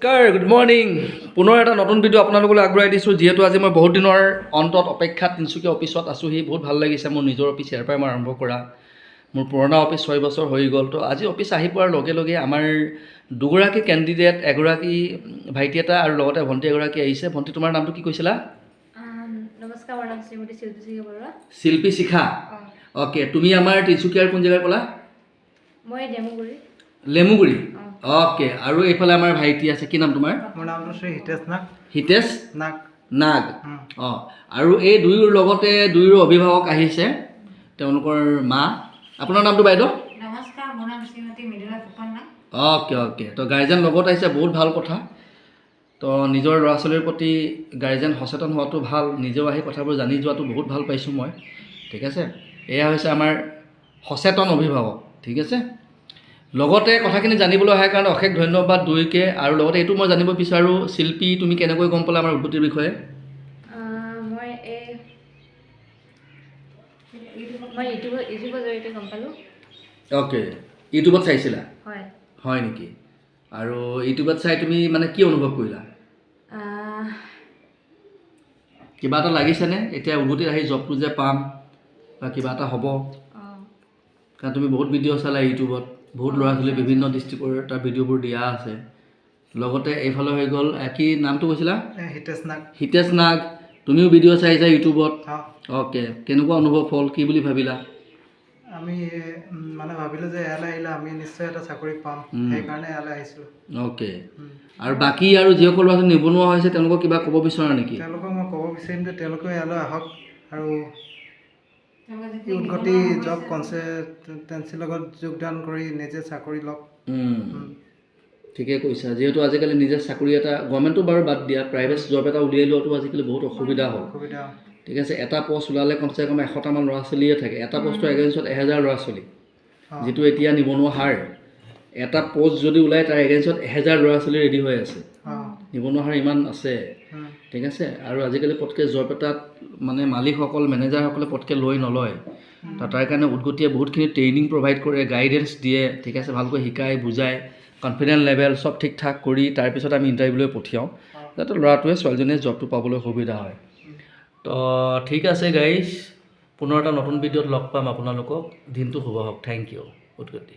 Good morning পুনৰ এটা নতুন ভিডিঅ' আপোনালোকলৈ আগবঢ়াই দিছোঁ। যিহেতু আজি মই বহুত দিনৰ অন্তত অপেক্ষাত তিনিচুকীয়া অফিচত আছোঁহি। বহুত ভাল লাগিছে। মোৰ নিজৰ অফিচ ইয়াৰ পৰাই মই আৰম্ভ কৰা। মোৰ পুৰণা অফিচ 6 বছৰ হৈ গ'ল। তো আজি অফিচ আহি পোৱাৰ লগে লগে আমাৰ দুগৰাকী কেণ্ডিডেট, এগৰাকী ভাইটি এটা আৰু লগতে ভণ্টি এগৰাকী আহিছে। ভণ্টি, তোমাৰ নামটো কি কৈছিলা? নমস্কাৰ, মোৰ নাম শ্ৰীমতী শিল্পী শিখা বৰুৱা। শিল্পী শিখা। অ'কে, তুমি আমাৰ তিনিচুকীয়াৰ কোন জেগাৰ ক'লা? মই ডেমুগুৰি। লেমুগুৰি। অ'কে, আৰু এইফালে আমাৰ ভাইটি আছে। কি নাম তোমাৰ? মোৰ নামটো শ্ৰী হিতেশ নাগ। হিতেশ নাগ। নাগ। অঁ, আৰু এই দুয়োৰ লগতে দুয়োৰো অভিভাৱক আহিছে, তেওঁলোকৰ মা। আপোনাৰ নামটো বাইদেউ? নমস্কাৰ, মোৰ নাম শ্ৰীমতী মৃদুলা ফুকন নাগ। অ'কে অ'কে, তো গাৰ্জেন লগত আহিছে, বহুত ভাল কথা। তো নিজৰ ল'ৰা ছোৱালীৰ প্ৰতি গাৰ্জেন সচেতন হোৱাটো ভাল, নিজেও আহি কথাবোৰ জানি যোৱাটো বহুত ভাল পাইছোঁ মই। ঠিক আছে, এয়া হৈছে আমাৰ সচেতন অভিভাৱক। ঠিক আছে, লগতে কথাখিনি জানিবলৈ অহাৰ কাৰণে অশেষ ধন্যবাদ দুয়োকে। আৰু লগতে এইটো মই জানিব বিচাৰোঁ, শিল্পী, তুমি কেনেকৈ গম পালা আমাৰ উদ্ভতিৰ বিষয়ে? মই ইউটিউবৰ জৰিয়তে গম পালোঁ। অ'কে, ইউটিউবত চাইছিলা? হয়। হয় নেকি? আৰু ইউটিউবত চাই তুমি মানে কি অনুভৱ কৰিলা? কিবা এটা লাগিছেনে এতিয়া উভতিত আহি জবটো যে পাম বা কিবা এটা হ'ব? কাৰণ তুমি বহুত ভিডিঅ' চালা ইউটিউবত, বহুত ল'ৰা ছোৱালী বিভিন্ন ডিষ্ট্ৰিক্টৰ তাৰ ভিডিঅ'বোৰ দিয়া আছে। লগতে এইফালে হৈ গ'ল, কি নামটো কৈছিলা? হিতেশ নাগ। হিতেশ নাগ, তুমিও ভিডিঅ' চাইছা ইউটিউবত? অ'কে, কেনেকুৱা অনুভৱ হ'ল, কি বুলি ভাবিলা? আমি মানে ভাবিলোঁ যে ইয়ালৈ আহিলে আমি নিশ্চয় এটা চাকৰি পাম, সেইকাৰণে ইয়ালৈ আহিছোঁ। অ'কে, আৰু বাকী আৰু যিসকল ল'ৰা ছোৱালী নিবনুৱা হৈছে তেওঁলোকক কিবা ক'ব বিচৰা নেকি? তেওঁলোকক মই ক'ব বিচাৰিম যে তেওঁলোকেও ইয়ালৈ আহক আৰু উদ্গতি জব কনচালটেঞ্চিৰ লগত যোগদান কৰি নিজে চাকৰি লওক। ঠিকে কৈছা। যিহেতু আজিকালি নিজে চাকৰি এটা, গভৰ্ণমেণ্টটো বাৰু বাদ দিয়া, প্ৰাইভেট জব এটা উলিয়াই লোৱাটো আজিকালি বহুত অসুবিধা হ'ল। ঠিক আছে, এটা পষ্ট ওলালে কমচে কম 100টামান ল'ৰা ছোৱালীয়ে থাকে। এটা পষ্টৰ এগেইনষ্টত 1000 ল'ৰা ছোৱালী, যিটো এতিয়া নিবনুৱা হাৰ। এটা পষ্ট যদি ওলায় তাৰ এগেইনষ্টত 1000 ল'ৰা ছোৱালী ৰেডি হৈ আছে। নিবনুৱা হাৰ ইমান আছে। ঠিক আছে, আৰু আজিকালি পটকৈ জব এটাত মানে মালিকসকল, মেনেজাৰসকলে পটকৈ লৈ নলয়। তাৰ কাৰণে উদ্গতিয়ে বহুতখিনি ট্ৰেইনিং প্ৰভাইড কৰে, গাইডেন্স দিয়ে। ঠিক আছে, ভালকৈ শিকাই বুজায়, কনফিডেন্স লেভেল চব ঠিক ঠাক কৰি তাৰপিছত আমি ইণ্টাৰভিউলৈ পঠিয়াওঁ, যাতে ল'ৰাটোৱে ছোৱালীজনীয়ে জবটো পাবলৈ সুবিধা হয়। তো ঠিক আছে গাইজ, পুনৰ এটা নতুন ভিডিঅ'ত লগ পাম আপোনালোকক। দিনটো শুভ হওক। Thank you উদ্গতি।